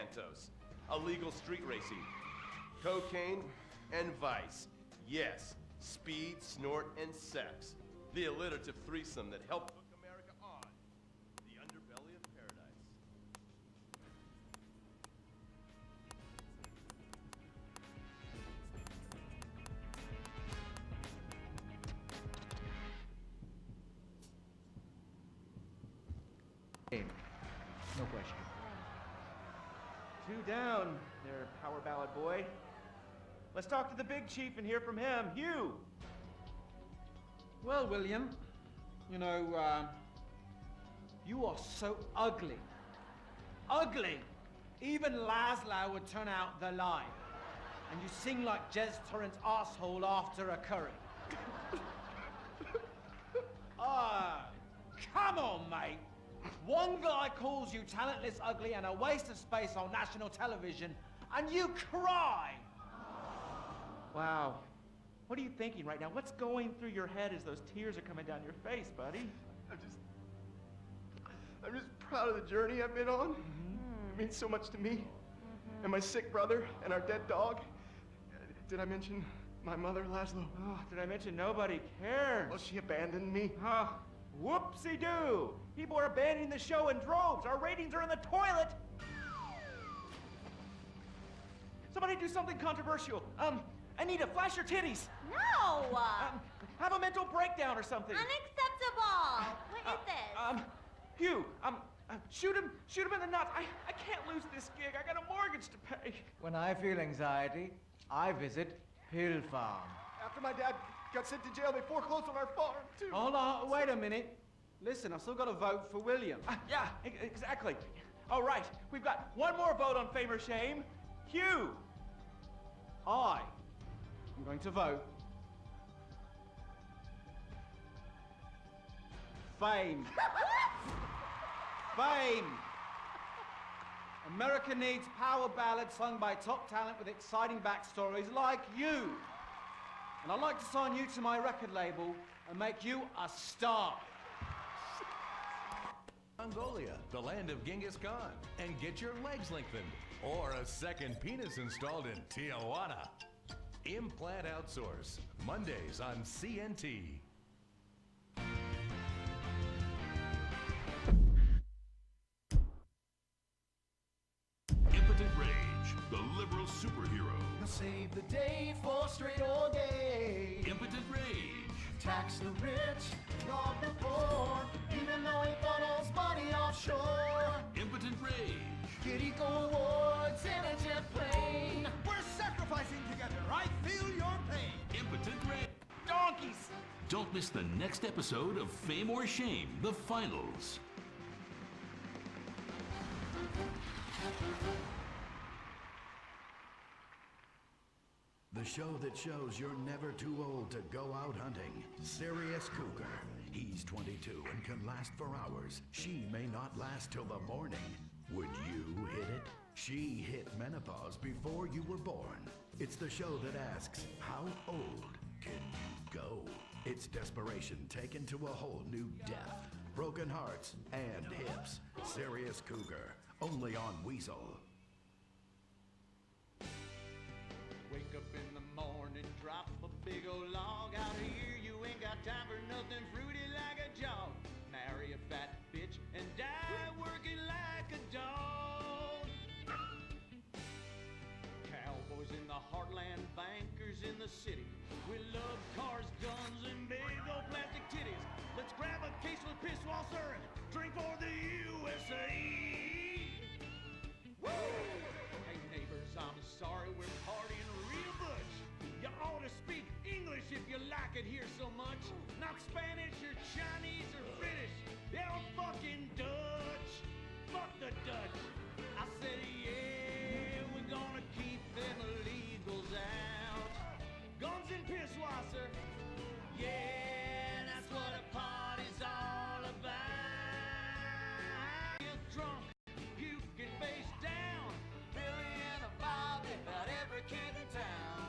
Santos. Illegal street racing. Cocaine and vice. Yes, speed, snort, and sex. The alliterative threesome that helped hook America on. The underbelly of paradise. No question. Two down there, power ballad boy. Let's talk to the big chief and hear from him. Hugh! Well, William, you know, you are so ugly. Ugly! Even Laszlo would turn out the light. And you sing like Jez Torrance asshole after a curry. Come on, mate. One guy calls you talentless, ugly, and a waste of space on national television, and you cry! Wow. What are you thinking right now? What's going through your head as those tears are coming down your face, buddy? I'm just proud of the journey I've been on. It means so much to me. And my sick brother and our dead dog. Did I mention my mother, Laszlo? Oh, did I mention nobody cares? Well, she abandoned me. Whoopsie-doo! People are abandoning the show in droves. Our ratings are in the toilet. Somebody do something controversial. Anita, flash your titties. No! Have a mental breakdown or something. Unacceptable! What is this? Hugh, shoot him in the nuts. I can't lose this gig. I got a mortgage to pay. When I feel anxiety, I visit Hill Farm. After my dad got sent to jail, they foreclosed on our farm, too. Hold on, wait a minute. Listen, I've still got to vote for William. Yeah, exactly. All right, we've got one more vote on fame or shame. Hugh! I'm going to vote fame. Fame. America needs power ballads sung by top talent with exciting backstories like you. And I'd like to sign you to my record label and make you a star. Mongolia, the land of Genghis Khan, and get your legs lengthened or a second penis installed in Tijuana. Implant Outsource, Mondays on CNT. Impotent Rage, the liberal superhero. He'll save the day for straight or gay. Impotent Rage. Tax the rich, rob the poor, even though he funnels money offshore. Impotent Rage. Kid Eco Awards in a jet plane. We're sacrificing together. I feel your pain. Impotent Rage. Donkeys! Don't miss the next episode of Fame or Shame, the finals. The show that shows you're never too old to go out hunting. Serious Cougar. He's 22 and can last for hours. She may not last till the morning. Would you hit it? She hit menopause before you were born. It's the show that asks, how old can you go? It's desperation taken to a whole new depth. Broken hearts and hips. Serious Cougar. Only on Weasel. Wake up in the morning, drop a big old log out here. You ain't got time for nothing fruity like a jog. Marry a fat bitch and die working like a dog. Cowboys in the heartland, bankers in the city. We love cars, guns, and big old plastic titties. Let's grab a case of pisswasser and drink for the USA. Woo! Hey neighbors, I'm sorry we're partying real butch. You ought to speak English if you like it here so much. Not Spanish or Chinese or British. They're fucking Dutch. Fuck the Dutch. I said, yeah, we're gonna keep them illegals out. Guns and pisswasser. Yeah, that's what a party's all about. Get drunk, puking face down. Billy and a Bobby, about every kid in town.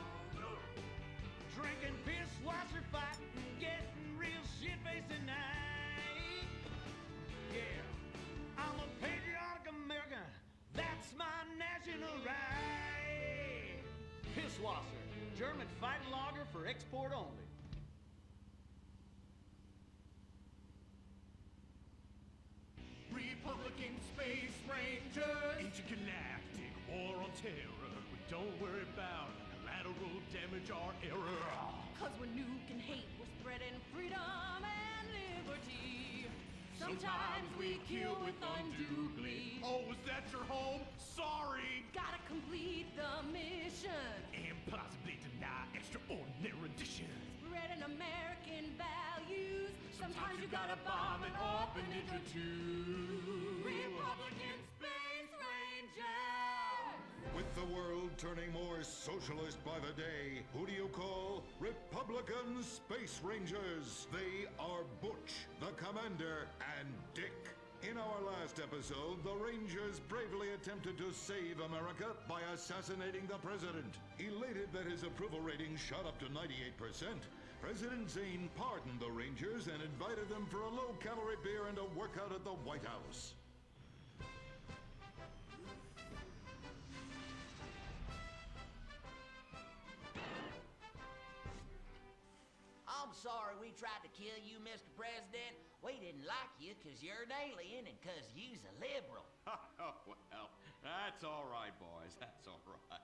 Drinking pisswasser, fighting, getting real shit-faced tonight. Yeah, I'm a patriotic American. That's my national. Schlosser, German fighting lager for export only. Republican Space Rangers! Intergalactic war on terror. We don't worry about collateral damage or error. Cause we're nuking hate, we're spreading freedom and liberty. Sometimes we kill with undue glee. Oh, was that your home? Sorry! Gotta complete the mission. And possibly deny extraordinary additions. Spreading American values. Sometimes you gotta bomb an orphanage or two. Republican Space Rangers! With the world turning more socialist by the day, who do you call Republican Space Rangers? They are Butch, the Commander, and Dick. In our last episode, the Rangers bravely attempted to save America by assassinating the president. Elated that his approval rating shot up to 98%, President Zane pardoned the Rangers and invited them for a low-calorie beer and a workout at the White House. I'm sorry we tried to kill you, Mr. President. We didn't like you because you're an alien and because you's a liberal. Oh, well, that's all right, boys. That's all right.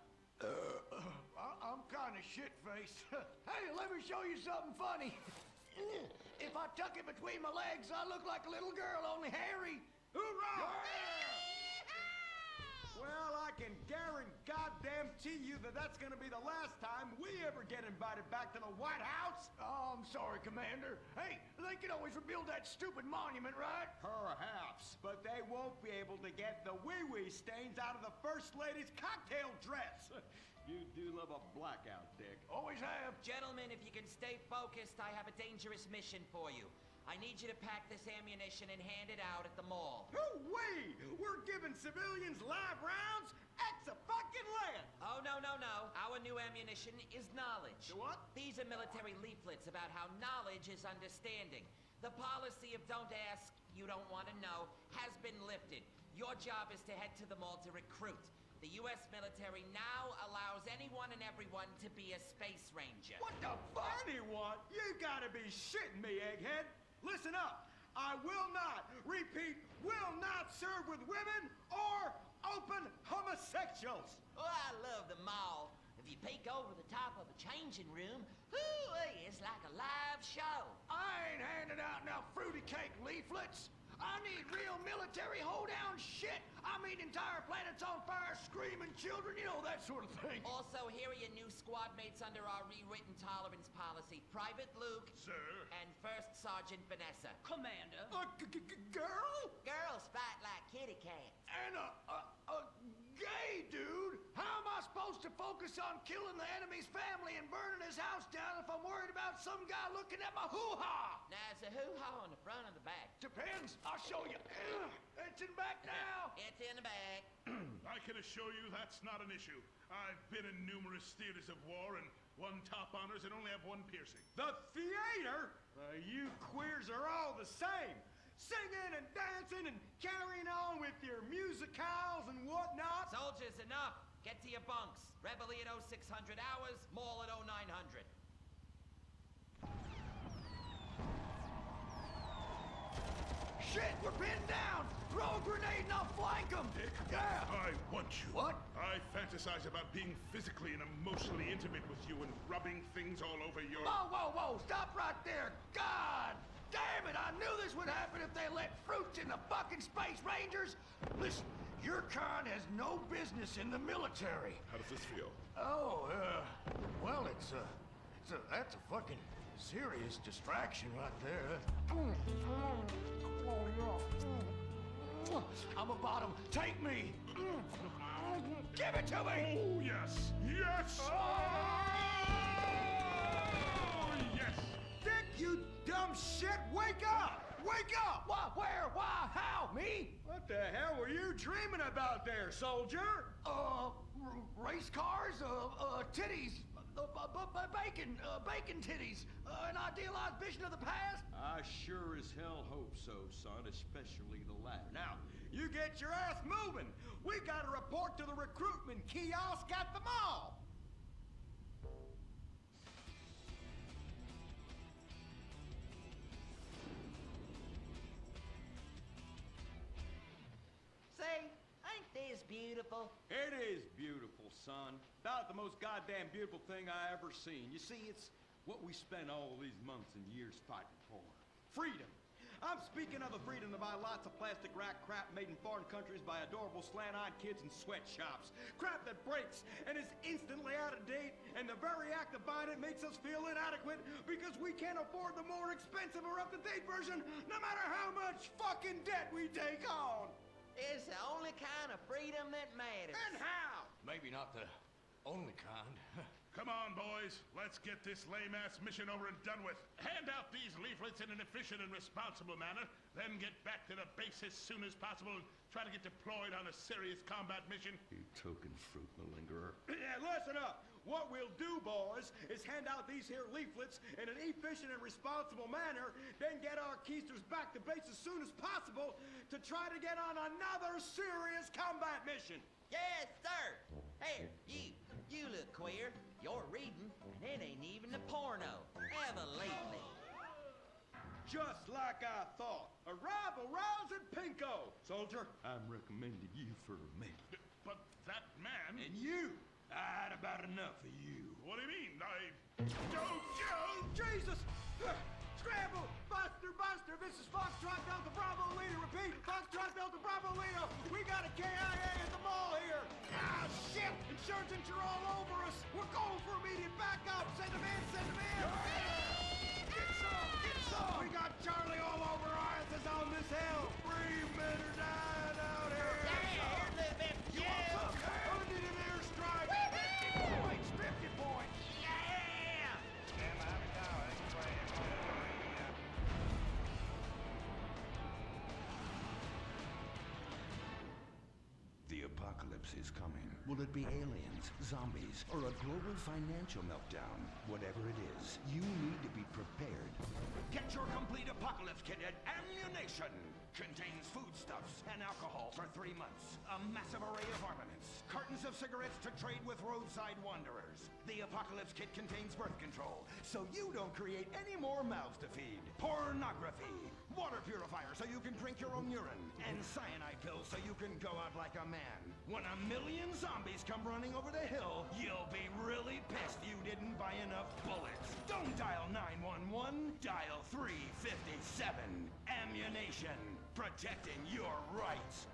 I'm kind of shit-faced. Hey, let me show you something funny. If I tuck it between my legs, I look like a little girl, only hairy. Hoorah! Well, I can guarantee you that that's gonna be the last time we ever get invited back to the White House. Oh, I'm sorry, Commander. Hey, they can always rebuild that stupid monument, right? Perhaps, but they won't be able to get the wee-wee stains out of the First Lady's cocktail dress. You do love a blackout, Dick. Always have. Gentlemen, if you can stay focused, I have a dangerous mission for you. I need you to pack this ammunition and hand it out at the mall. Hoo-wee! We're giving civilians live rounds? Ex-a-fucking-land! Oh, no. Our new ammunition is knowledge. What? These are military leaflets about how knowledge is understanding. The policy of don't ask, you don't want to know, has been lifted. Your job is to head to the mall to recruit. The U.S. military now allows anyone and everyone to be a space ranger. What the fuck? Anyone? You gotta be shitting me, egghead. Listen up. I will not, repeat, will not serve with women or open homosexuals. Oh, I love the mall. If you peek over the top of a changing room, it's like a live show. I ain't handing out no fruity cake leaflets. I need real military hoedown shit. I mean entire planets on fire, screaming children, you know, that sort of thing. Also, here are your new squad mates under our rewritten tolerance policy. Private Luke. Sir. And First Sergeant Vanessa. Commander. Girl? Girls fight like kitty cats. And a gay dude? How am I supposed to focus on killing the enemy's family and burning his house down if I'm worried about some guy looking at my hoo-ha? Now, is the hoo-ha on the front or the back? Depends. I'll show you. It's in back now. It's in the back. I can assure you that's not an issue. I've been in numerous theaters of war and won top honors and only have one piercing. The theater? You queers are all the same. Singing and dancing and carrying on with your musicals and whatnot. Soldiers, enough. Get to your bunks. Reveille at 0600 hours, mall at 0900. Shit, we're pinned down. Throw a grenade and I'll flank them. Dick, Yeah. I want you. What? I fantasize about being physically and emotionally intimate with you and rubbing things all over your... Whoa. Stop right there. God damn it. I knew this would happen if they let fruits in the fucking Space Rangers. Listen, your kind has no business in the military. How does this feel? Oh, well, that's a fucking serious distraction right there. I'm a bottom. Take me. Give it to me. Oh, yes. Yes! Oh, yes! Dick, you dumb shit, wake up! Wake up! Why, where, why, how, me? What the hell were you dreaming about there, soldier? Race cars, titties, bacon titties, an idealized vision of the past? I sure as hell hope so, son, especially the latter. Now, you get your ass moving. We gotta report to the recruitment kiosk at the mall. beautiful? It is beautiful, son. About the most goddamn beautiful thing I ever seen. You see, it's what we spent all these months and years fighting for. Freedom. I'm speaking of the freedom to buy lots of plastic wrap crap made in foreign countries by adorable slant-eyed kids in sweatshops. Crap that breaks and is instantly out of date, and the very act of buying it makes us feel inadequate because we can't afford the more expensive or up-to-date version, no matter how much fucking debt we take on. It's the only kind of freedom that matters. And how? Maybe not the only kind. Come on, boys. Let's get this lame-ass mission over and done with. Hand out these leaflets in an efficient and responsible manner, then get back to the base as soon as possible and try to get deployed on a serious combat mission. You token fruit malingerer. Yeah, listen up. What we'll do, boys, is hand out these here leaflets in an efficient and responsible manner, then get our keisters back to base as soon as possible to try to get on another serious combat mission. Yes, sir. Here, you look queer. You're reading, and it ain't even a porno. Have a leaflet. Just like I thought. Arrival rouse at Pinko. Soldier, I'm recommending you for a mate. But that man... And you. I had about enough of you. What do you mean? Jesus! Scramble! Buster! This is Foxtrot Delta Bravo Leader. Repeat, Foxtrot Delta Bravo Leader. We got a KIA at the mall here. Ah, shit! Insurgents are all over us. We're going for immediate backup. Send them in! Get some! We got Charlie all over our asses on this hill. 3 men are dying out here. You want some? I need an airstrike. 50 points! Yeah! The apocalypse is coming. Will it be aliens, zombies, or a global financial meltdown? Whatever it is, you need to be prepared. Get your complete apocalypse kit at Ammunition. Contains foodstuffs and alcohol for 3 months. A massive array of armaments. Cartons of cigarettes to trade with roadside wanderers. The apocalypse kit contains birth control, so you don't create any more mouths to feed. Pornography. Water purifier so you can drink your own urine. And cyanide pills so you can go out like a man. When 1 million zombies come running over the hill, you'll be really pissed you didn't buy enough bullets. Don't dial 911, dial 357. Ammunition. Protecting your rights.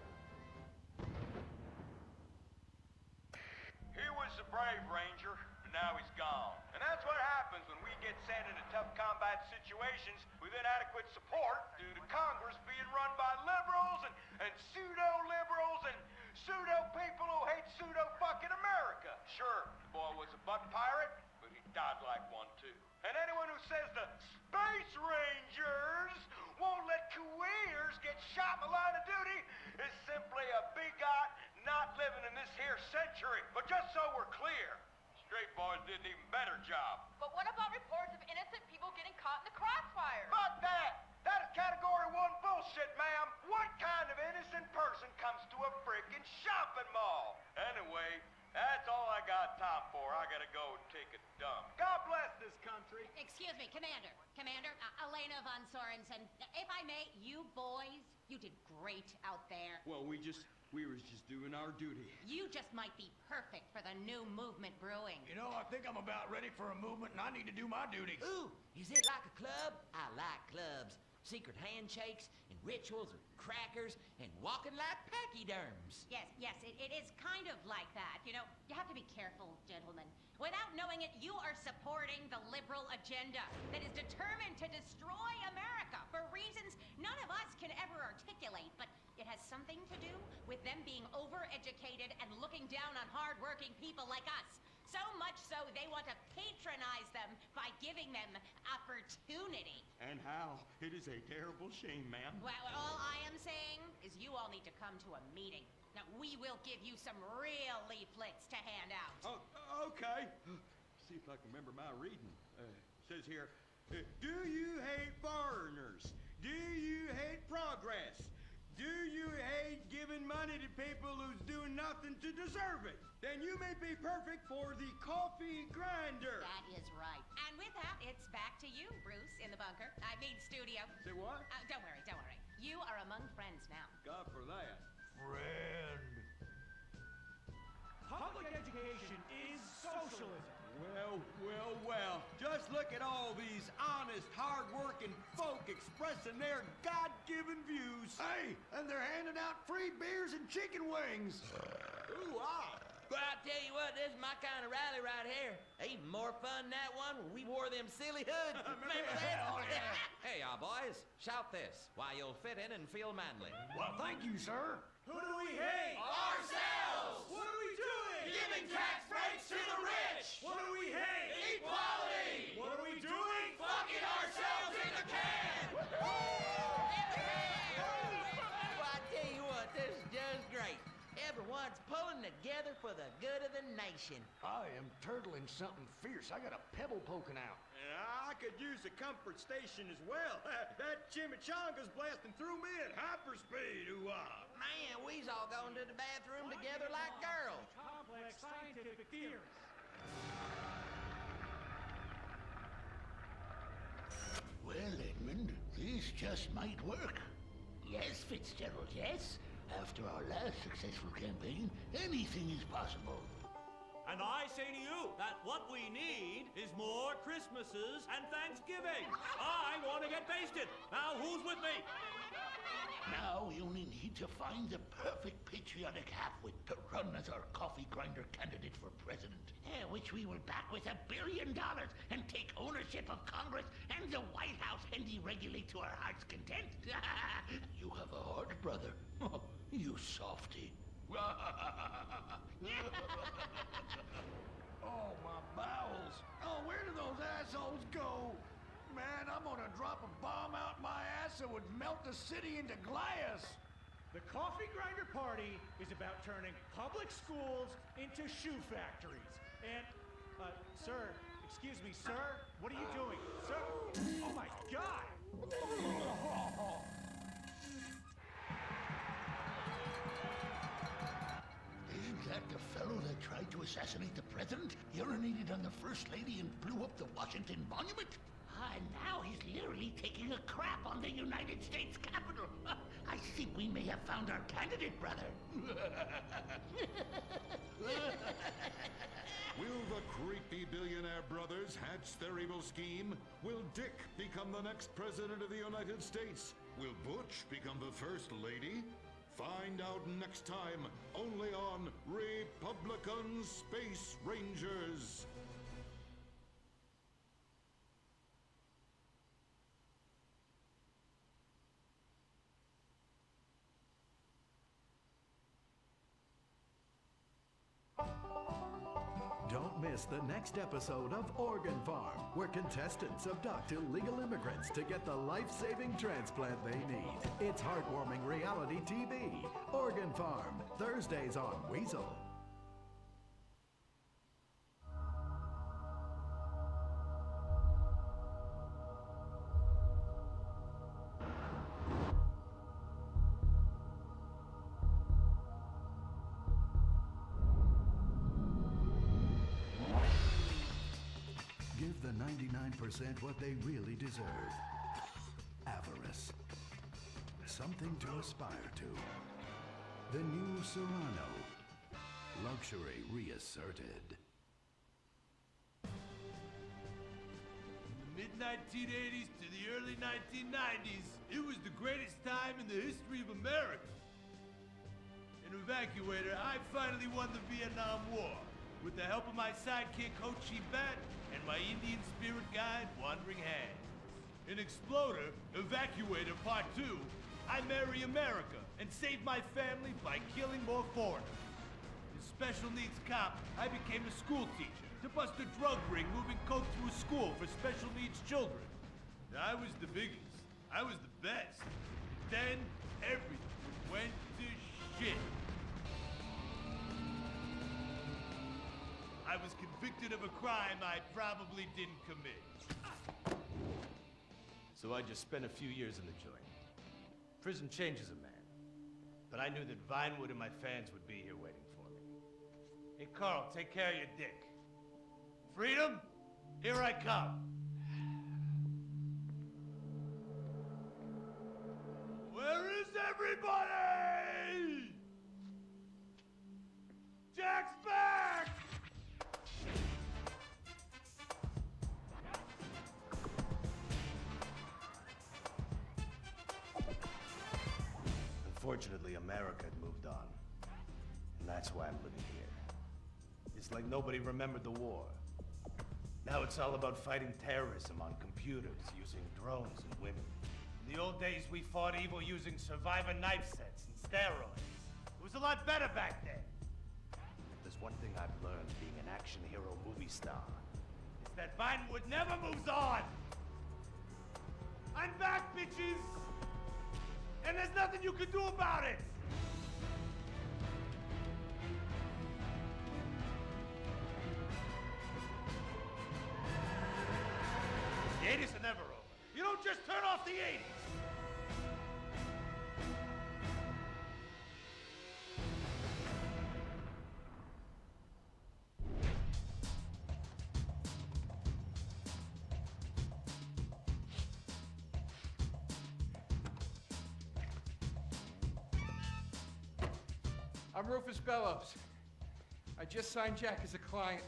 He was a brave ranger, but now he's gone. And that's what happens when we get sent into tough combat situations with inadequate support due to Congress being run by liberals and pseudo-liberals and pseudo-people who hate pseudo-fucking America. Sure, the boy was a butt pirate, but he died like one too. And anyone who says the Space Rangers won't let queers get shot in the line of duty is simply a bigot not living in this here century. But just so we're clear, straight boys did an even better job. But what about reports of innocent people getting caught in the crossfire? Fuck that! That is category 1 bullshit, ma'am. What kind of innocent person comes to a freaking shopping mall? Anyway, that's all I got time for. I gotta go and take a dump. God bless this country. Excuse me, Commander. Commander, Elena von Sorensen. If I may, you boys, you did great out there. Well, we was just doing our duty. You just might be perfect for the new movement brewing. You know, I think I'm about ready for a movement and I need to do my duty. Ooh, is it like a club? I like clubs. Secret handshakes and rituals with crackers and walking like pachyderms. Yes, it is kind of like that. You know, you have to be careful, gentlemen. Without knowing it, you are supporting the liberal agenda that is determined to destroy America for reasons none of us can ever articulate, but it has something to do with them being overeducated and looking down on hardworking people like us. So much so they want to patronize them by giving them opportunity. And how? It is a terrible shame, ma'am. Well, all I am saying is you all need to come to a meeting. Now, we will give you some real leaflets to hand out. Oh, okay. See if I can remember my reading. Says here, do you hate foreigners? Do you hate progress? Do you hate giving money to people who's doing nothing to deserve it? Then you may be perfect for the coffee grinder. That is right. And with that, it's back to you, Bruce, in the bunker. I mean, studio. Say what? Don't worry. You are among friends now. God for that. Friend. socialism. Well. Just look at all these honest, hard-working folk expressing their God-given views. Hey, and they're handing out free beers and chicken wings. Ooh-ah. But I tell you what, this is my kind of rally right here. Even more fun than that one where we wore them silly hoods. Remember that? Oh, yeah. Hey, y'all boys, shout this while you'll fit in and feel manly. Well, thank you, sir. Who do we hate? Ourselves! What are we doing? Giving tax breaks to the rich! What do we hate? Equality! What are we doing? Fucking ourselves in the can! Well, I tell you what, this is just great. Everyone's pulling together for the good of the nation. I am turtling something fierce. I got a pebble poking out. I could use a comfort station as well. That chimichanga's blasting through me at hyperspeed. Ooh-ah. Man, we's all going to the bathroom together like girls. Complex scientific theories. Well, Edmund, this just might work. Yes, Fitzgerald, yes. After our last successful campaign, anything is possible. And I say to you that what we need is more Christmases and Thanksgiving. I want to get basted. Now, who's with me? Now we only need to find the perfect patriotic halfwit to run as our coffee grinder candidate for president. Which we will back with $1 billion and take ownership of Congress and the White House and deregulate to our heart's content. You have a heart, brother. You softy. Oh, my bowels. Oh, where do those assholes go? Man, I'm gonna drop a bomb out my ass that would melt the city into glass. The Coffee Grinder Party is about turning public schools into shoe factories. And, sir, excuse me, sir, what are you doing? Sir, oh my God! Isn't that the fellow that tried to assassinate the president, urinated on the first lady, and blew up the Washington Monument? And now he's literally taking a crap on the United States Capitol. I think we may have found our candidate, brother. Will the creepy billionaire brothers hatch their evil scheme? Will Dick become the next president of the United States? Will Butch become the first lady? Find out next time, only on Republican Space Rangers. Don't miss the next episode of Organ Farm, where contestants abduct illegal immigrants to get the life-saving transplant they need. It's heartwarming reality TV. Organ Farm, Thursdays on Weasel. Give the 99% what they really deserve. Avarice. Something to aspire to. The new Serrano. Luxury reasserted. From the mid-1980s to the early 1990s, it was the greatest time in the history of America. An evacuator, I finally won the Vietnam War with the help of my sidekick Ho Chi Bat and my Indian spirit guide Wandering Hand. In Exploder, Evacuator Part 2, I marry America and save my family by killing more foreigners. In Special Needs Cop, I became a school teacher to bust a drug ring moving coke to a school for special needs children. I was the biggest. I was the best. Then, everything went to shit. I was convicted of a crime I probably didn't commit. So I just spent a few years in the joint. Prison changes a man. But I knew that Vinewood and my fans would be here waiting for me. Hey, Carl, take care of your dick. Freedom, here I come. Where is everybody? Jack's back! Unfortunately, America had moved on. And that's why I'm living here. It's like nobody remembered the war. Now it's all about fighting terrorism on computers, using drones and women. In the old days, we fought evil using survivor knife sets and steroids. It was a lot better back then. If there's one thing I've learned being an action hero movie star, it's that Vinewood never moves on! I'm back, bitches! And there's nothing you can do about it! The 80s are never over. You don't just turn off the 80s! I'm Rufus Bellows. I just signed Jack as a client.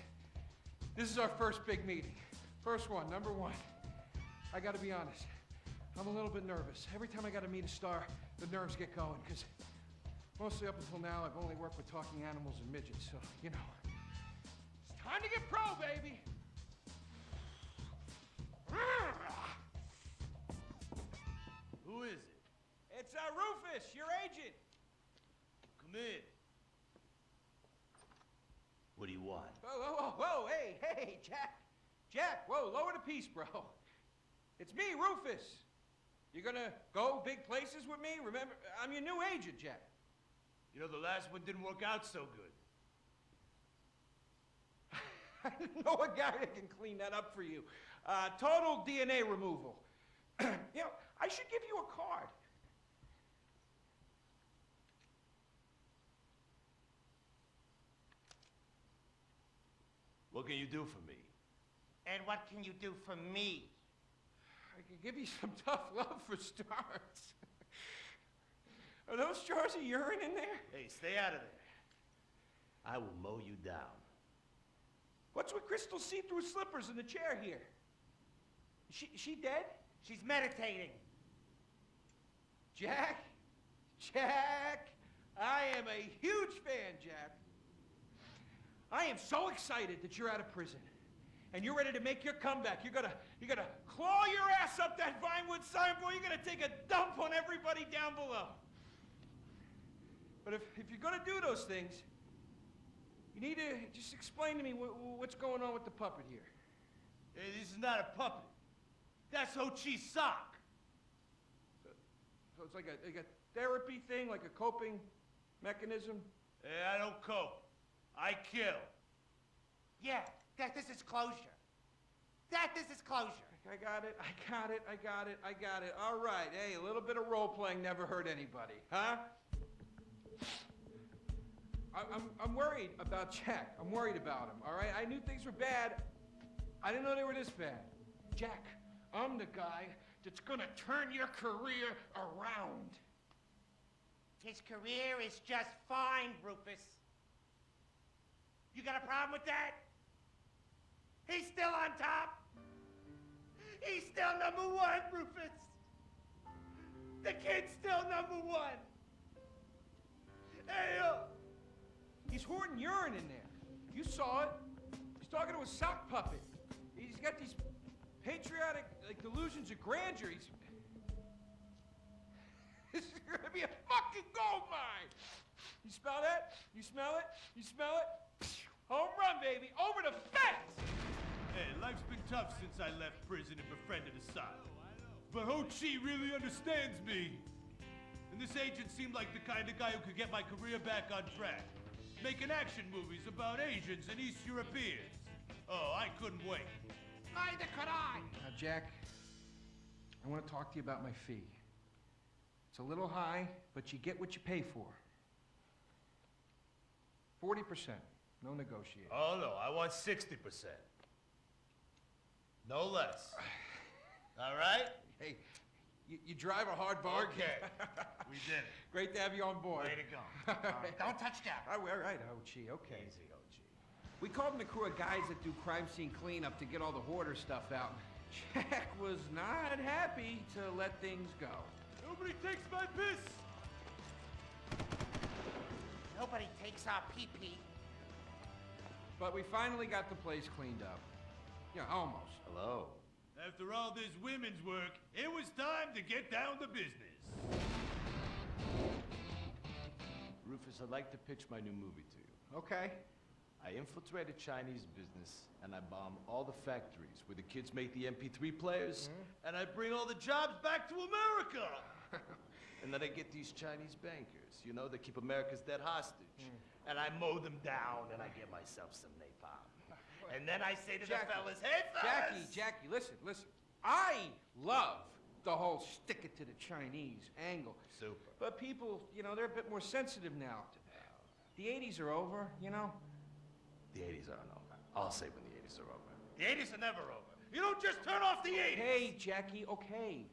This is our first big meeting. First one, number one. I gotta be honest, I'm a little bit nervous. Every time I gotta meet a star, the nerves get going, because mostly up until now, I've only worked with talking animals and midgets, so, you know. It's time to get pro, baby! Who is it? It's Rufus, your agent. Come in. What do you want? Whoa, hey, Jack, whoa, lower the piece, bro. It's me, Rufus. You gonna go big places with me? Remember, I'm your new agent, Jack. You know, the last one didn't work out so good. I know a guy that can clean that up for you. Total DNA removal. You know, I should give you a card. What can you do for me? And what can you do for me? I can give you some tough love for starts. Are those jars of urine in there? Hey, stay out of there. I will mow you down. What's with Crystal's see-through slippers in the chair here? She dead? She's meditating. Jack, I am a huge fan, Jack. I am so excited that you're out of prison. And you're ready to make your comeback. You're gonna claw your ass up that Vinewood signboard. You're gonna take a dump on everybody down below. But if you're gonna do those things, you need to just explain to me what's going on with the puppet here. Hey, this is not a puppet. That's Ho Chi's sock. So it's like a therapy thing, like a coping mechanism? Hey, I don't cope. I kill. Yeah, this is closure. This is closure. I got it. All right, hey, a little bit of role-playing never hurt anybody, huh? I'm worried about Jack. I'm worried about him, all right? I knew things were bad. I didn't know they were this bad. Jack, I'm the guy that's gonna turn your career around. His career is just fine, Rufus. You got a problem with that? He's still on top. He's still number one, Rufus. The kid's still number one. Hey, He's hoarding urine in there. You saw it. He's talking to a sock puppet. He's got these patriotic, delusions of grandeur. This is gonna be a fucking gold mine. You smell that? You smell it? You smell it? Home run, baby. Over the fence! Hey, life's been tough since I left prison and befriended Assad. But Ho Chi really understands me. And this agent seemed like the kind of guy who could get my career back on track. Making action movies about Asians and East Europeans. Oh, I couldn't wait. Neither could I. Now, Jack, I want to talk to you about my fee. It's a little high, but you get what you pay for. 40%. No negotiation. Oh, no, I want 60%. No less. All right? Hey, you drive a hard bargain. Okay. We did it. Great to have you on board. Way to go. Don't touch Jack. All right, Ho-Chi, okay. Easy, Ho-Chi. We called in a crew of guys that do crime scene cleanup to get all the hoarder stuff out. Jack was not happy to let things go. Nobody takes my piss! Nobody takes our pee-pee. But we finally got the place cleaned up. Yeah, almost. Hello. After all this women's work, it was time to get down to business. Rufus, I'd like to pitch my new movie to you. Okay. I infiltrate a Chinese business, and I bomb all the factories where the kids make the MP3 players. And I bring all the jobs back to America. And then I get these Chinese bankers, you know, that keep America's debt hostage. And I mow them down, and I get myself some napalm. And then I say to the fellas, hey, fellas! Jackie, listen. I love the whole stick it to the Chinese angle. Super. But people, you know, they're a bit more sensitive now. The 80s are over, you know? The 80s aren't over. I'll say when the 80s are over. The 80s are never over. You don't just turn off the 80s. Hey, Jackie, okay.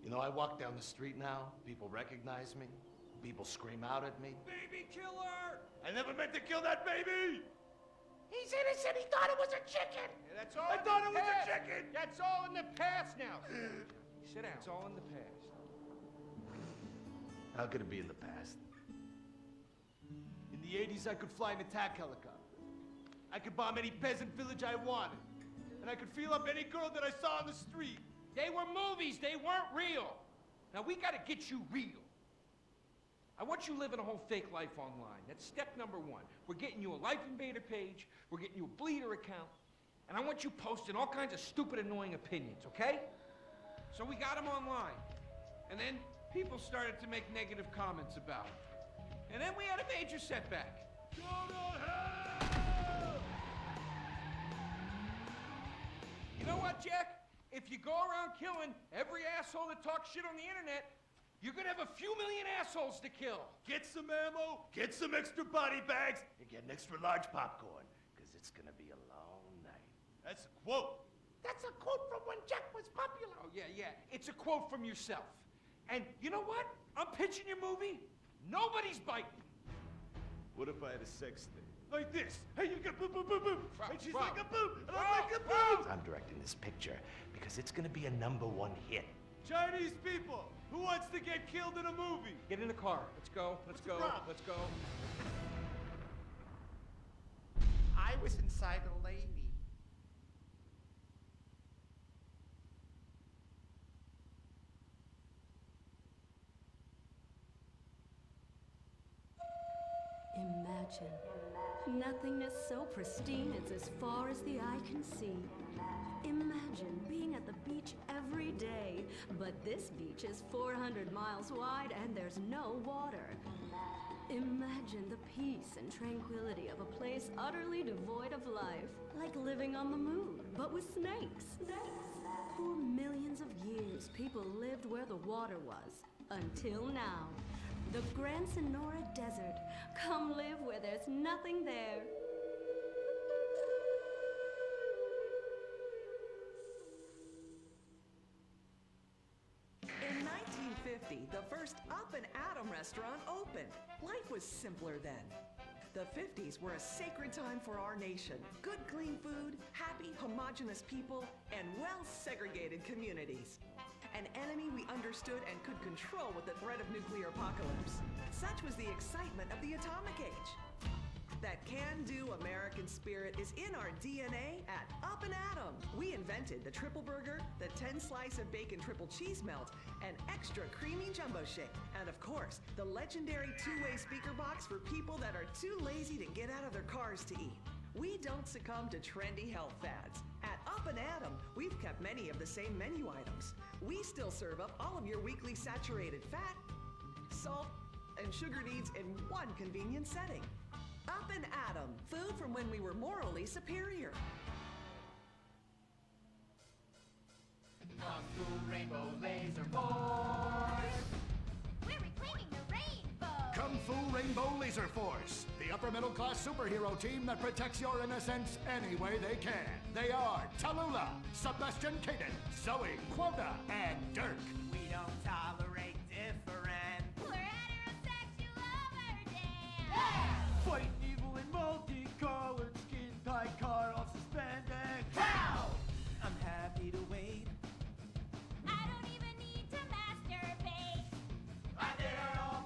You know, I walk down the street now, people recognize me, people scream out at me. Baby killer! I never meant to kill that baby! He's innocent. He thought it was a chicken. Yeah, that's all. I thought it was a chicken! That's all in the past now. Sit down. It's all in the past. How could it be in the past? In the 80s, I could fly an attack helicopter. I could bomb any peasant village I wanted. And I could feel up any girl that I saw on the street. They were movies. They weren't real. Now, we got to get you real. I want you living a whole fake life online. That's step number one. We're getting you a Life Invader page. We're getting you a Bleeder account. And I want you posting all kinds of stupid, annoying opinions, okay? So we got them online. And then people started to make negative comments about it. And then we had a major setback. Go to hell! You know what, Jack? If you go around killing every asshole that talks shit on the internet, you're gonna have a few million assholes to kill. Get some ammo, get some extra body bags, And get an extra large popcorn, because it's gonna be a long night. That's a quote. That's a quote from when Jack was popular. Oh, yeah. It's a quote from yourself. And you know what? I'm pitching your movie. Nobody's biting. What if I had a sex thing? Like this. Hey, you got boom, boom, boom, boom. And she's Rob. like a boom, and I'm like a boom. I'm directing this picture because it's gonna be a #1 hit. Chinese people, who wants to get killed in a movie? Get in the car. Let's go. Rob. Let's go. I was inside a lady. Imagine nothingness so pristine it's as far as the eye can see. Imagine being at the beach every day, but this beach is 400 miles wide and there's no water. Imagine the peace and tranquility of a place utterly devoid of life, like living on the moon, but with snakes. For millions of years, people lived where the water was, until now. The Gran Sonora Desert. Come live where there's nothing there. In 1950, the first Up and Atom restaurant opened. Life was simpler then. The 50s were a sacred time for our nation. Good, clean food, happy, homogenous people, and well-segregated communities. An enemy we understood and could control with the threat of nuclear apocalypse. Such was the excitement of the atomic age. That can-do American spirit is in our DNA at Up and Atom. We invented the triple burger, the 10-slice of bacon triple cheese melt, and extra creamy jumbo shake. And of course, the legendary two-way speaker box for people that are too lazy to get out of their cars to eat. We don't succumb to trendy health fads. At Up and Atom, we've kept many of the same menu items. We still serve up all of your weekly saturated fat, salt, and sugar needs in one convenient setting. Up and Atom, food from when we were morally superior. Kung Fu Rainbow Laser Force! We're reclaiming the rainbow! Kung Fu Rainbow Laser Force, the upper middle class superhero team that protects your innocence any way they can. They are Tallulah, Sebastian Caden, Zoe, Quota, and Dirk. We don't tolerate different. We're heterosexual overdance! Fighting evil in multicolored skin, tight car off suspended. Pow! I'm happy to wait. I don't even need to masturbate! I did it all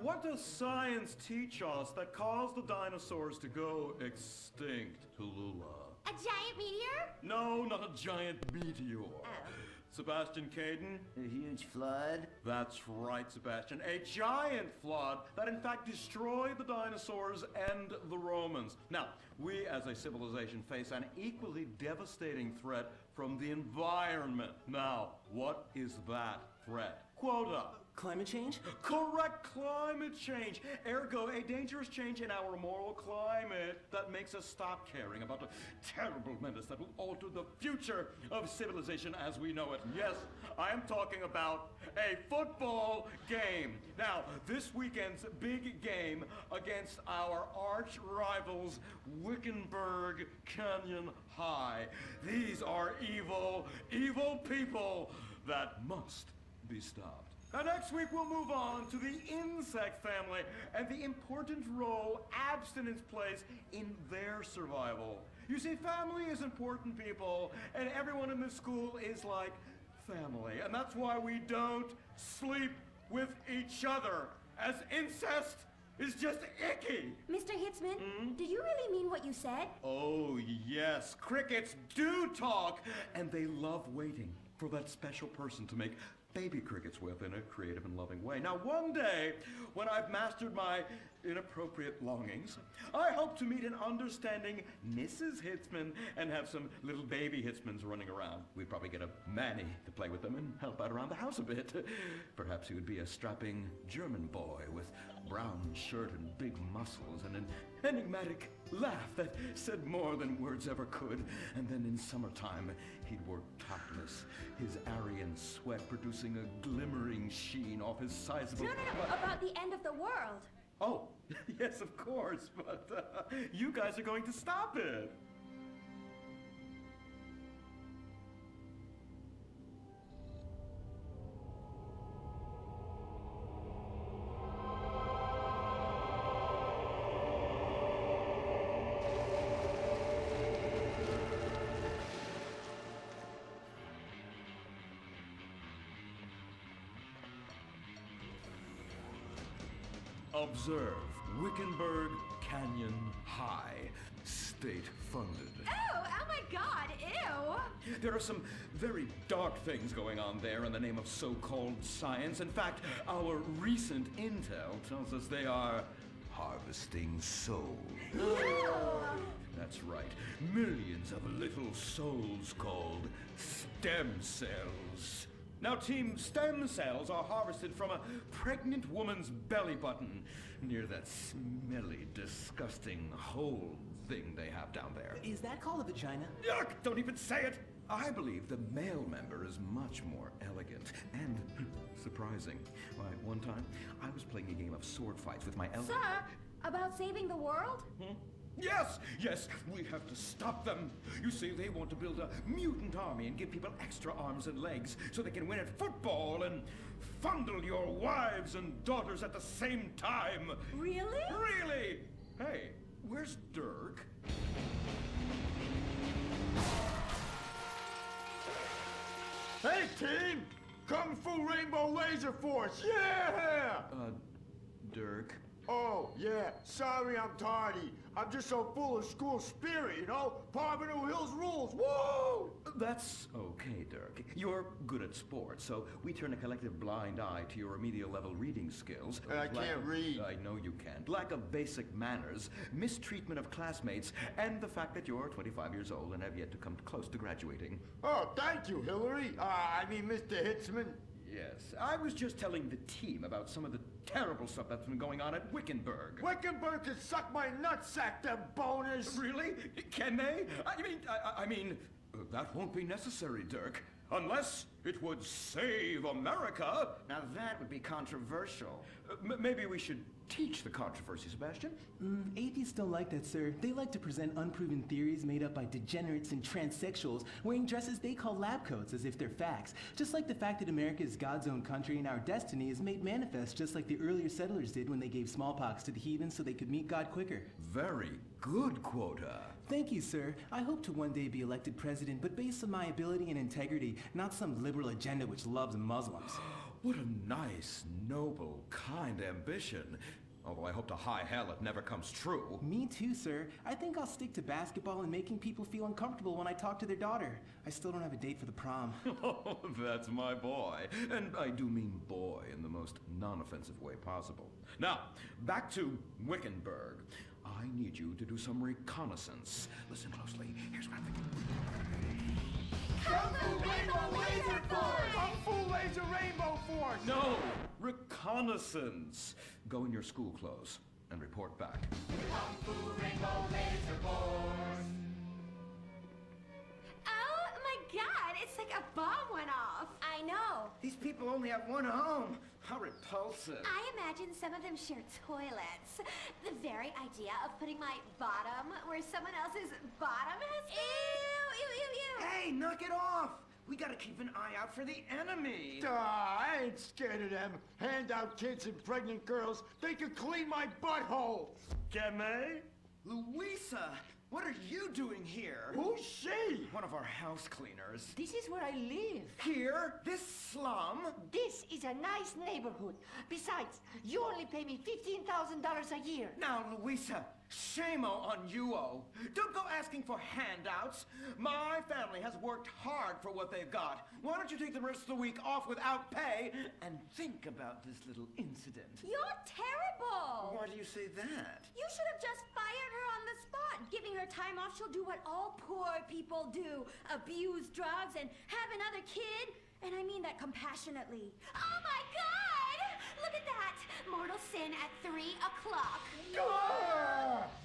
what does science teach us that caused the dinosaurs to go extinct, Tallulah? A giant meteor? No, not a giant meteor. Sebastian Caden? A huge flood? That's right, Sebastian. A giant flood that in fact destroyed the dinosaurs and the Romans. Now, we as a civilization face an equally devastating threat from the environment. Now, what is that threat? Quota. Climate change? Correct, climate change. Ergo, a dangerous change in our moral climate that makes us stop caring about the terrible menace that will alter the future of civilization as we know it. Yes, I am talking about a football game. Now, this weekend's big game against our arch rivals, Wickenburg Canyon High. These are evil, evil people that must be stopped. Now, next week we'll move on to the insect family and the important role abstinence plays in their survival. You see, family is important, people, and everyone in this school is like family. And that's why we don't sleep with each other, as incest is just icky. Mr. Hitzman, do you really mean what you said? Oh, yes. Crickets do talk, and they love waiting for that special person to make baby crickets with in a creative and loving way. Now, one day, when I've mastered my inappropriate longings, I hope to meet an understanding Mrs. Hitzman and have some little baby Hitzmans running around. We'd probably get a Manny to play with them and help out around the house a bit. Perhaps he would be a strapping German boy with brown shirt and big muscles and an enigmatic laugh that said more than words ever could. And then in summertime, he'd work topless, his Aryan sweat producing a glimmering sheen off his sizable... No, about the end of the world. Oh, yes, of course, but you guys are going to stop it. Observe Wickenburg Canyon High, state-funded. Oh my God, ew! There are some very dark things going on there in the name of so-called science. In fact, our recent intel tells us they are harvesting souls. That's right, millions of little souls called stem cells. Now, Team Stem Cells are harvested from a pregnant woman's belly button near that smelly, disgusting hole thing they have down there. Is that called a vagina? Yuck! Don't even say it! I believe the male member is much more elegant and surprising. Why, one time, I was playing a game of sword fights with my Sir, about saving the world? Yes, we have to stop them. You see, they want to build a mutant army and give people extra arms and legs so they can win at football and fondle your wives and daughters at the same time. Really? Really? Hey, where's Dirk? Hey, team! Kung Fu Rainbow Laser Force, yeah! Dirk? Oh, yeah, sorry I'm tardy. I'm just so full of school spirit, you know? Parvenu Hills rules, woo! That's okay, Dirk. You're good at sports, so we turn a collective blind eye to your remedial level reading skills. I can't read. I know you can't. Lack of basic manners, mistreatment of classmates, and the fact that you're 25 years old and have yet to come close to graduating. Oh, thank you, Hillary. Mr. Hitzman. Yes, I was just telling the team about some of the terrible stuff that's been going on at Wickenburg. Wickenburg can suck my nutsack, them boners! Really? Can they? I mean, that won't be necessary, Dirk. Unless it would save America. Now that would be controversial. Maybe we should teach the controversy, Sebastian. Atheists don't like that, sir. They like to present unproven theories made up by degenerates and transsexuals wearing dresses they call lab coats as if they're facts. Just like the fact that America is God's own country and our destiny is made manifest just like the earlier settlers did when they gave smallpox to the heathens so they could meet God quicker. Very good, Quota. Thank you, sir. I hope to one day be elected president, but based on my ability and integrity, not some liberal agenda which loves Muslims. What a nice, noble, kind ambition. Although I hope to high hell it never comes true. Me too, sir. I think I'll stick to basketball and making people feel uncomfortable when I talk to their daughter. I still don't have a date for the prom. Oh, that's my boy. And I do mean boy in the most non-offensive way possible. Now, back to Wickenburg. I need you to do some reconnaissance. Listen closely. Here's what I'm thinking. Kung Fu Rainbow Laser Force! Kung Fu Laser Rainbow Force! No! Reconnaissance. Go in your school clothes and report back. Kung Fu Rainbow Laser Force! Oh my god, it's like a bomb went off. I know. These people only have one home. How repulsive. I imagine some of them share toilets. The very idea of putting my bottom where someone else's bottom has been. Ew, ew, ew, ew. Hey, knock it off. We gotta keep an eye out for the enemy. I ain't scared of them. Handout kids and pregnant girls. They could clean my butthole. Gemma? Louisa, what are you doing here? Who's she? One of our house cleaners. This is where I live. Here? This slum? This is a nice neighborhood. Besides, you only pay me $15,000 a year. Now, Louisa, shame on you-o. Don't go asking for handouts. My family has worked hard for what they've got. Why don't you take the rest of the week off without pay and think about this little incident? You're terrible. Why do you say that? You should have just fired her on the spot. Giving her time off, she'll do what all poor people do. Abuse drugs and have another kid. And I mean that compassionately. Oh my God! Look at that! Mortal sin at 3 o'clock.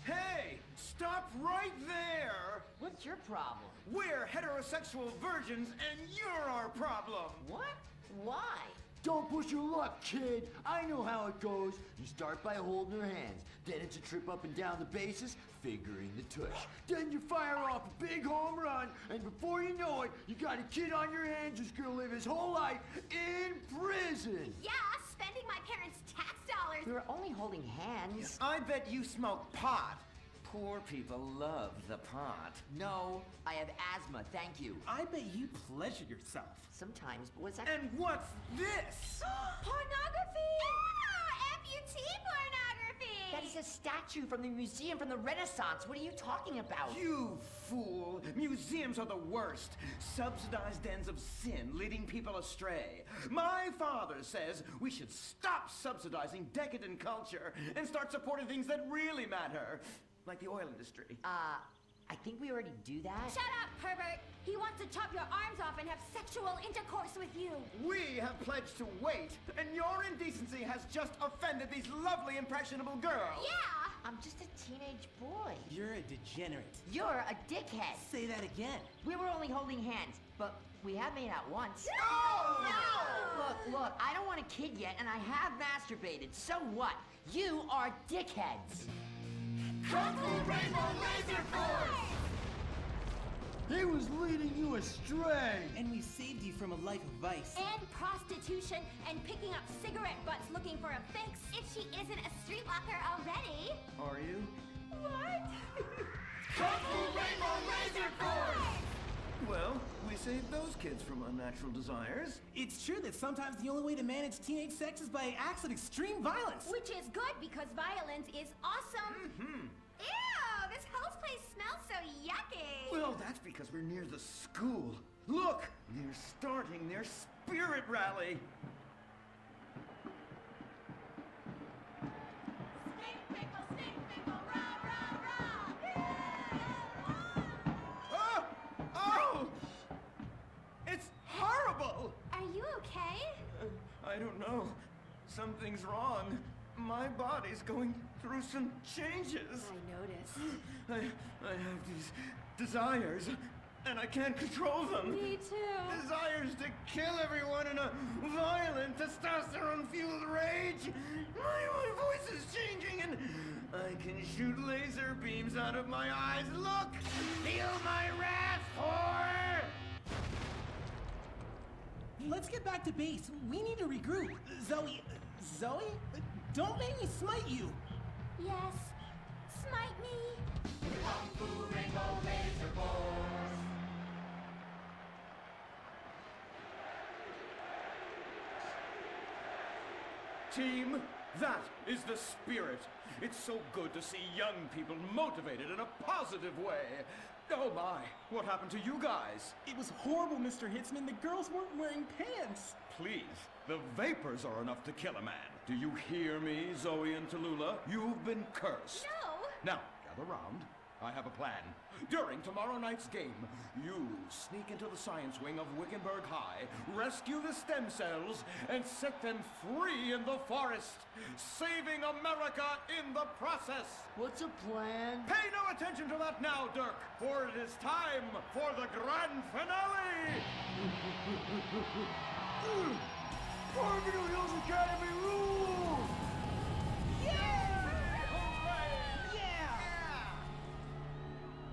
Hey! Stop right there! What's your problem? We're heterosexual virgins and you're our problem! What? Why? Don't push your luck, kid. I know how it goes. You start by holding her hands. Then it's a trip up and down the bases, figuring the tush. Then you fire off a big home run, and before you know it, you got a kid on your hands who's gonna live his whole life in prison. Yeah, spending my parents' tax dollars. We were only holding hands. I bet you smoke pot. Poor people love the pot. No, I have asthma, thank you. I bet you pleasure yourself. Sometimes, but what's that? And what's this? Pornography! Amputee pornography! That is a statue from the museum from the Renaissance. What are you talking about? You fool! Museums are the worst. Subsidized dens of sin, leading people astray. My father says we should stop subsidizing decadent culture and start supporting things that really matter. Like the oil industry. I think we already do that. Shut up, pervert! He wants to chop your arms off and have sexual intercourse with you. We have pledged to wait, and your indecency has just offended these lovely, impressionable girls. Yeah! I'm just a teenage boy. You're a degenerate. You're a dickhead. Say that again. We were only holding hands, but we have made out once. No! Look, I don't want a kid yet, and I have masturbated. So what? You are dickheads. Kung Fu Rainbow Laser Force! He was leading you astray! And we saved you from a life of vice. And prostitution and picking up cigarette butts looking for a fix if she isn't a streetwalker already. Are you? What? Kung Fu Rainbow Laser Force! Well, we saved those kids from unnatural desires. It's true that sometimes the only way to manage teenage sex is by acts of extreme violence. Which is good because violence is awesome. Ew, this whole place smells so yucky. Well, that's because we're near the school. Look, they're starting their spirit rally. Are you okay? I don't know. Something's wrong. My body's going through some changes. I noticed. I have these desires, and I can't control them. Me too. Desires to kill everyone in a violent, testosterone-fueled rage. My voice is changing, and I can shoot laser beams out of my eyes. Look! Feel my wrath, whore! Let's get back to base. We need to regroup. Zoe? Don't make me smite you. Yes, smite me. Kung Fu Rainbow Laser Force! team. That is the spirit. It's so good to see young people motivated in a positive way. Oh my, what happened to you guys? It was horrible, Mr. Hitzman. The girls weren't wearing pants. Please, the vapors are enough to kill a man. Do you hear me, Zoe and Tallulah? You've been cursed. No! Now, gather round. I have a plan. During tomorrow night's game, you sneak into the science wing of Wickenburg High, rescue the stem cells, and set them free in the forest, saving America in the process. What's a plan? Pay no attention to that now, Dirk, for it is time for the grand finale! Farmington Hills Academy rules!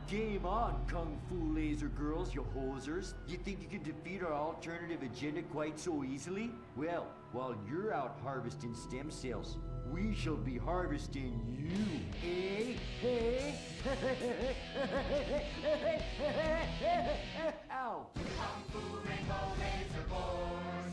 Game on, Kung Fu Laser Girls, you hosers. You think you can defeat our alternative agenda quite so easily? Well, while you're out harvesting stem cells, we shall be harvesting you, eh? Hey? Ow! Kung Fu Rainbow Laser Force.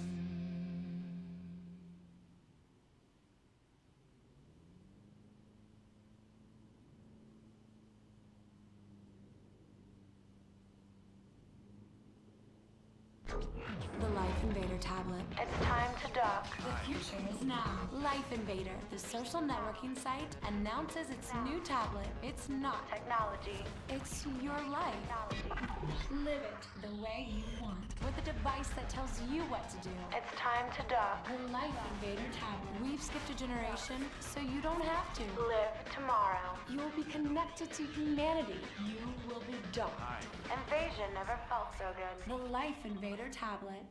The Life Invader tablet. It's time to dock. The future is now. Life Invader, the social networking site, announces its new tablet. It's not technology. It's your life. Live it the way you want. With a device that tells you what to do. It's time to dock. The Life Invader tablet. We've skipped a generation, so you don't have to. Live tomorrow. You'll be connected to humanity. You will be docked. Invasion never felt so good. The Life Invader tablet.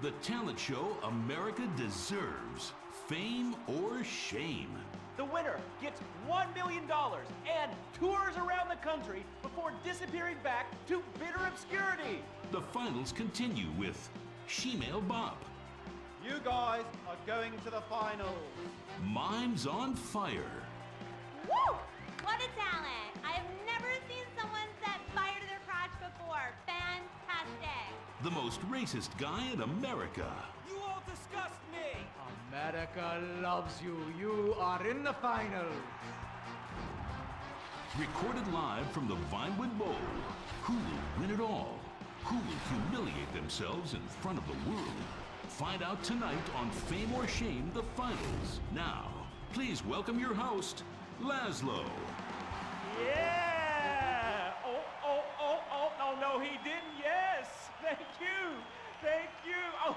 The talent show America deserves. Fame or shame. The winner gets $1 million and tours around the country before disappearing back to bitter obscurity. The finals continue with Shemale Bop. You guys are going to the finals. Mimes on Fire. Woo! What a talent! I've never seen someone set fire to their crotch before. Fantastic! The most racist guy in America. You all disgust me. America loves you. You are in the finals. Recorded live from the Vinewood Bowl. Who will win it all? Who will humiliate themselves in front of the world? Find out tonight on Fame or Shame, the finals. Now, please welcome your host, Laszlo. Yeah! Oh, no, he didn't. Yes! Thank you! Thank you! Oh,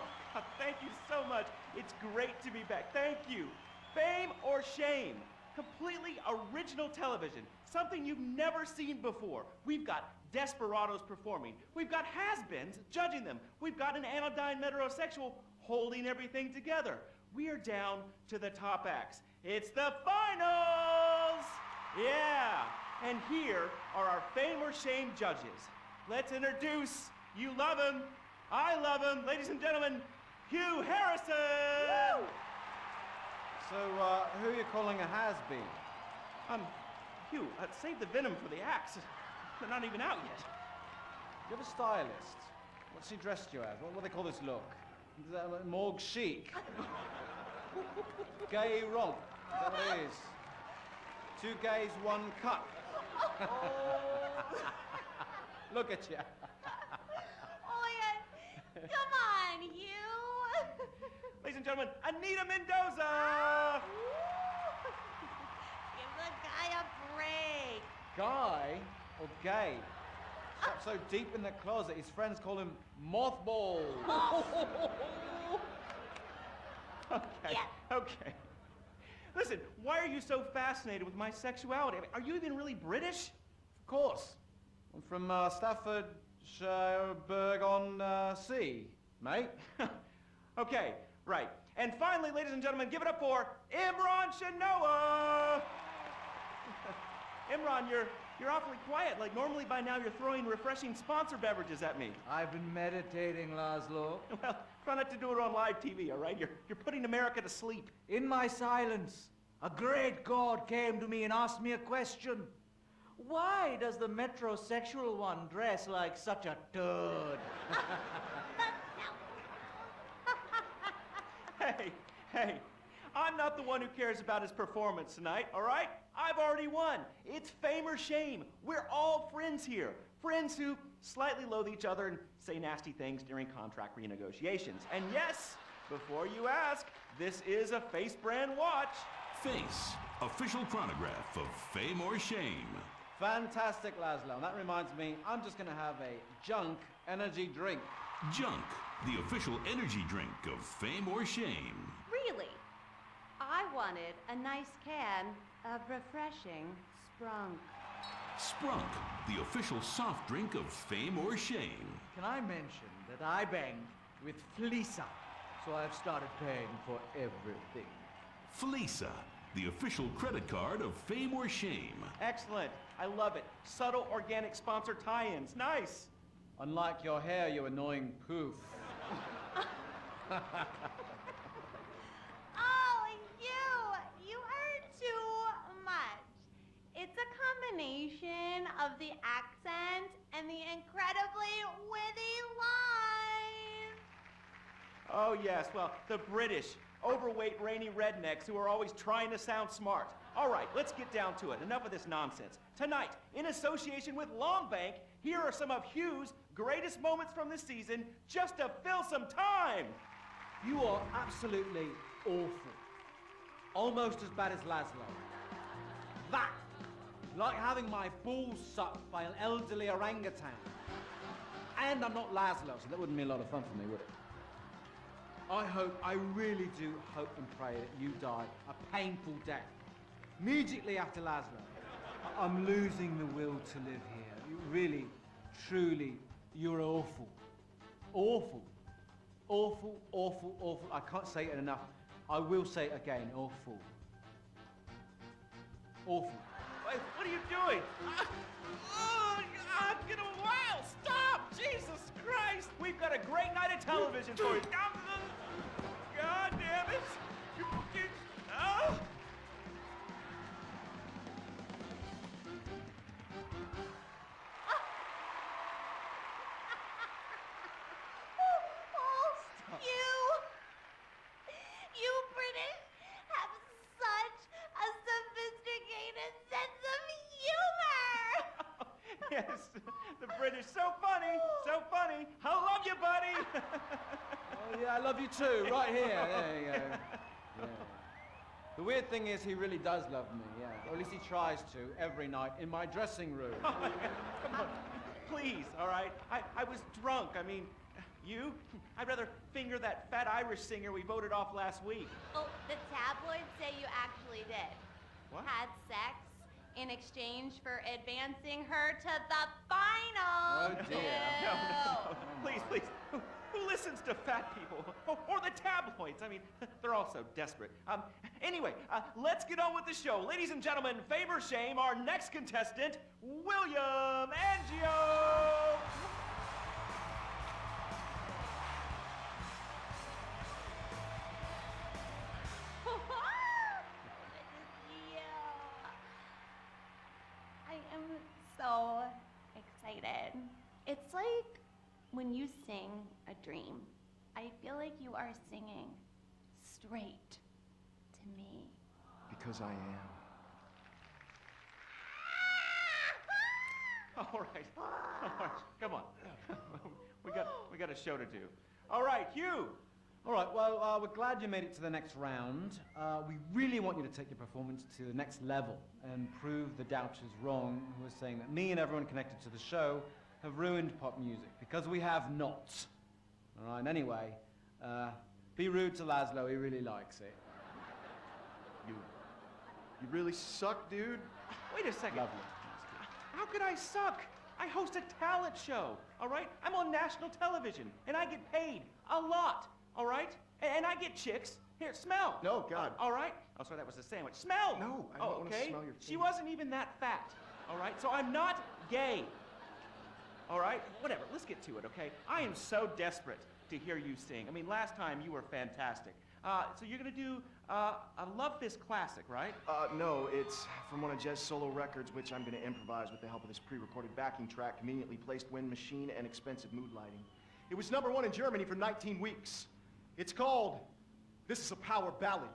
thank you so much. It's great to be back. Thank you. Fame or Shame? Completely original television. Something you've never seen before. We've got desperados performing. We've got has-beens judging them. We've got an anodyne metrosexual holding everything together. We are down to the top acts. It's the finals! Yeah! And here are our Fame or Shame judges. Let's introduce, you love him, I love him, ladies and gentlemen, Hugh Harrison! Woo! So, who are you calling a has-been? Hugh, save the venom for the acts. They're not even out yet. You have a stylist. What's she dressed you as? What do they call this look? Is that like morgue chic? Gay romp. Is that what it is? 2 gays, 1 cup. Look at you. Oh, yeah. Come on, you. Ladies and gentlemen, Anita Mendoza! Give the guy a break. Guy or gay? Trapped so deep in the closet, his friends call him Mothball. Okay. Listen, why are you so fascinated with my sexuality? I mean, are you even really British? Of course. I'm from Staffordshire-on-Sea, mate. Okay, right. And finally, ladies and gentlemen, give it up for Imran Shanoa! Imran, you're awfully quiet. Like, normally by now you're throwing refreshing sponsor beverages at me. I've been meditating, Laszlo. Well, try not to do it on live TV, all right? You're putting America to sleep. In my silence, a great god came to me and asked me a question. Why does the metrosexual one dress like such a turd? Hey, I'm not the one who cares about his performance tonight, all right? I've already won. It's fame or shame. We're all friends here. Friends who slightly loathe each other and say nasty things during contract renegotiations. And yes, before you ask, this is a Face brand watch. Face, official chronograph of Fame or Shame. Fantastic, Laszlo. And that reminds me, I'm just going to have a junk energy drink. Junk, the official energy drink of Fame or Shame. Really? I wanted a nice can of refreshing Sprunk. Sprunk, the official soft drink of Fame or Shame. Can I mention that I banged with Felisa, so I've started paying for everything. Felisa, the official credit card of Fame or Shame. Excellent. I love it. Subtle organic sponsor tie-ins. Nice. Unlike your hair, you annoying poof. Oh, you heard too much. It's a combination of the accent and the incredibly witty lines. Oh, yes. Well, the British, overweight, rainy rednecks who are always trying to sound smart. All right, let's get down to it. Enough of this nonsense. Tonight, in association with Longbank, here are some of Hugh's greatest moments from the season just to fill some time. You are absolutely awful. Almost as bad as Laszlo. That, like having my balls sucked by an elderly orangutan. And I'm not Laszlo, so that wouldn't be a lot of fun for me, would it? I really do hope and pray that you die a painful death. Immediately after Laszlo. I'm losing the will to live here. You really, truly, you're awful. Awful. Awful, awful, awful. I can't say it enough. I will say it again. Awful. Awful. Wait, what are you doing? I'm gonna wow! Stop! Jesus Christ! We've got a great night of television for you. God damn it! Oh! You British have such a sophisticated sense of humor! Yes, the British, so funny, so funny. I love you, buddy. Oh yeah, I love you too, right here. There you go. Yeah. The weird thing is he really does love me, yeah. Or at least he tries to, every night, in my dressing room. Come on, please, all right? I was drunk, I mean, you? I'd rather finger that fat Irish singer we voted off last week. Oh, the tabloids say you actually did. What? Had sex in exchange for advancing her to the final. Oh dear. No. Please. Who listens to fat people? Or the tabloids? I mean, they're all so desperate. Anyway, let's get on with the show. Ladies and gentlemen, Fame or Shame, our next contestant, William Angio. I am so excited. It's like when you sing a dream. I feel like you are singing straight to me. Because I am. All right. Come on. we got a show to do. All right, Hugh. All right, well, we're glad you made it to the next round. We really want you to take your performance to the next level and prove the doubters wrong who are saying that me and everyone connected to the show have ruined pop music, because we have not. All right, anyway, be rude to Laszlo, he really likes it. You really suck, dude. Wait a second. Lovely. How could I suck? I host a talent show, all right? I'm on national television, and I get paid a lot, all right? And I get chicks. Here, smell. No, God. All right? Oh, sorry, that was a sandwich. Smell. No, I don't want to smell your She wasn't even that fat, all right? So I'm not gay, all right? Whatever, let's get to it, okay? I am so desperate to hear you sing. I mean, last time you were fantastic. So you're gonna do a Love Fist classic, right? No, it's from one of Jez's solo records, which I'm gonna improvise with the help of this pre-recorded backing track, conveniently placed wind machine and expensive mood lighting. It was #1 in Germany for 19 weeks. It's called This is a power ballad.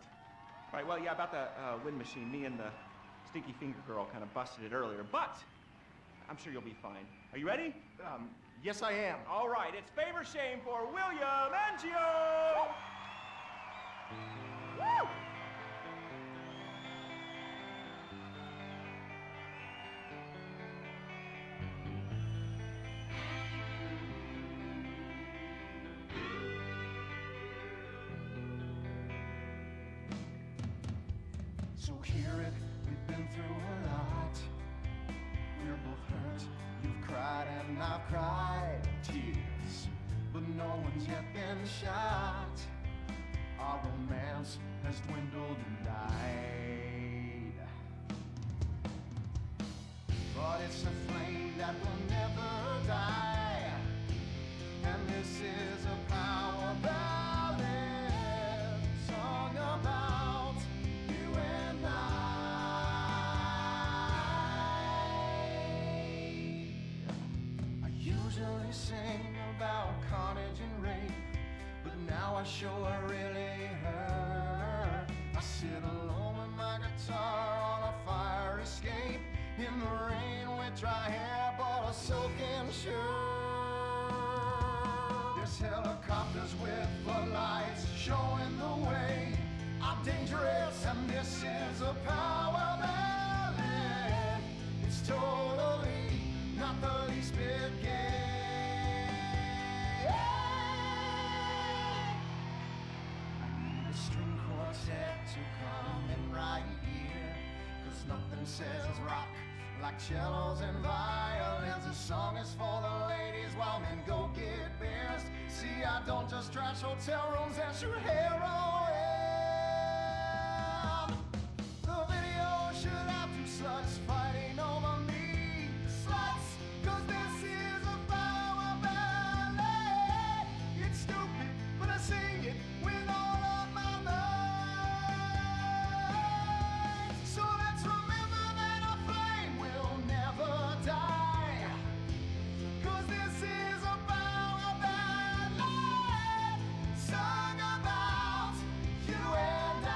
Right, well, yeah, about the wind machine. Me and the Stinky Finger Girl kind of busted it earlier, but I'm sure you'll be fine. Are you ready? Yes, I am. All right, it's Fame or Shame for William Angio! Woo! So hear it, we've been through a lot. We're both hurt, you've cried and I've cried tears, but no one's yet been shot. Our romance has dwindled and died, but it's a flame that will never die, and this is a power ballad song about you and I usually sing about carnage and rape, but now I sure really hurt. I sit alone with my guitar on a fire escape, in the rain with dry hair but a soaking shirt. There's helicopters with floodlights showing the way. I'm dangerous and this is a power ballad. It's totally not the least bit gay. I need a string quartet to come in right here, 'cause nothing says rock like cellos and violins. This song is for the ladies while men go get beers. See, I don't just trash hotel rooms and shoot heroin. The video should have two sluts fighting over me. Sluts, 'cause this is a power ballad. It's stupid, but I sing it with all of my might. So let's remember that a flame will never die, 'cause this is a power ballad sung about you and I.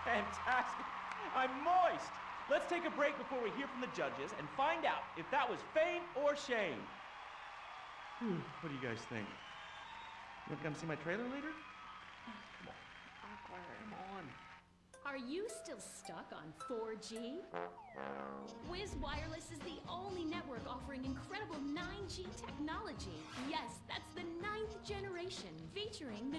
Fantastic. I'm moist. Let's take a break before we hear from the judges and find out if that was fame or shame. What do you guys think? You want to come see my trailer later? Come on. Are you still stuck on 4G? Wiz Wireless is the only network offering incredible 9G technology. Yes, that's the 9th generation, featuring the